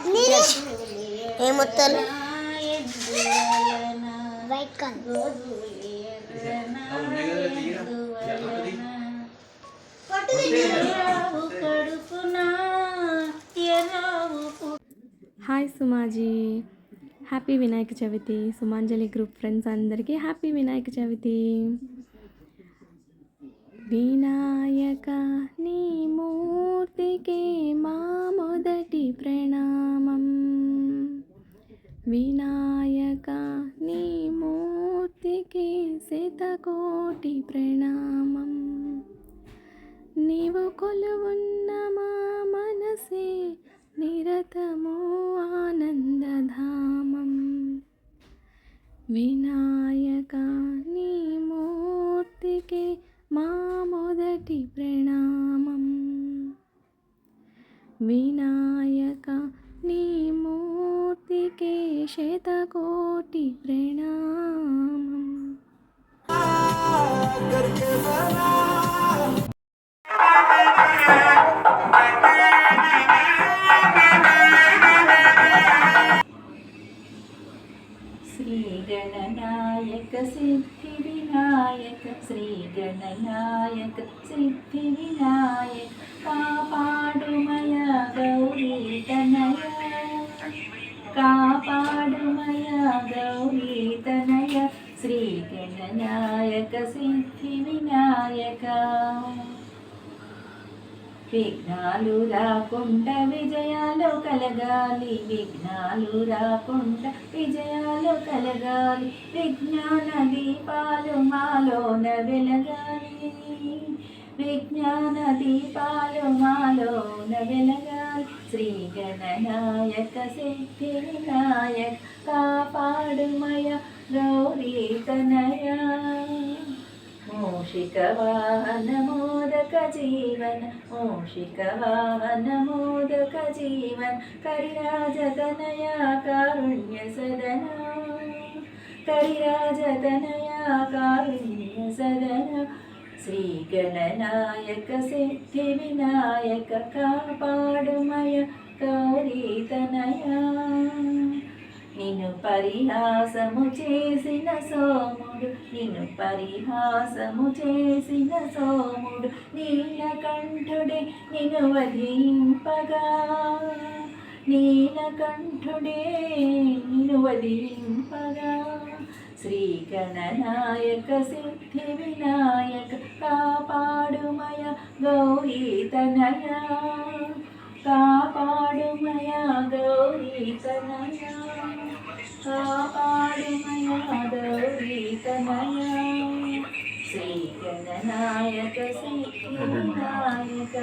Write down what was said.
ఏ మొత్తాలు hi సుమాజీ, happy Vinayaka Chavithi. సుమాంజలి group friends అందరికీ happy Vinayaka Chavithi. Vinayaka నీ మూర్తికి మా మొదటి ప్రణామం. వినాయక నీ మూర్తికి శతకోటి ప్రణామం. నీవు కొలువున్న మా మనసే నిరతము ఆనందధామం. వినాయక నీ మూర్తికి మా మొదటి ప్రణామం. వినాయక నీ మూర్తికి శతకోటి ప్రణామం. శ్రీ గణనాయక సిద్ధి వినాయక, శ్రీ గణనాయక సిద్ధి వినాయక, కాపాడుమయ గౌరీ తనయ, కాపాడుమయ గౌరీ తనయ, శ్రీ గణనాయక సిద్ధి వినాయక. విఘ్నాలు రాకుండా విజయాలు కలగాలి, విఘ్నాలు రాకుండా విజయాలు కలగాలి, విజ్ఞాన దీపాలు మాలోన వెలగాలి, విజ్ఞాన దీపాలు మాలోన వెలగాలి. శ్రీ గణనాయక సిద్ధి వినాయక, కాపాడుమయ గౌరీ తనయ. మూషిక వాహన మోదక జీవన, మూషిక వాహన మోదక జీవన, కరిరాజతనయ కారుణ్య సదన, కరిరాజతనయ కారుణ్య సదన. శ్రీ గణనాయక సిద్ధి వినాయక, కాపాడుమయ గౌరీ తనయ. నిన్ను పరిహాసము చేసిన సోముడు, నిన్ను పరిహాసము చేసిన సోముడు, నీలకంఠుడే నిన్ను వధింపగా, నీలకంఠుడే నిన్ను వధింపగా. శ్రీ గణనాయక సిద్ధి వినాయక, కాపాడుమయ గౌరీ తనయ, కాపాడుమయ గౌరీ తనయ, కాపాడుమయ గౌరీ తనయ. శ్రీ గణనాయక సిద్ధి వినాయక.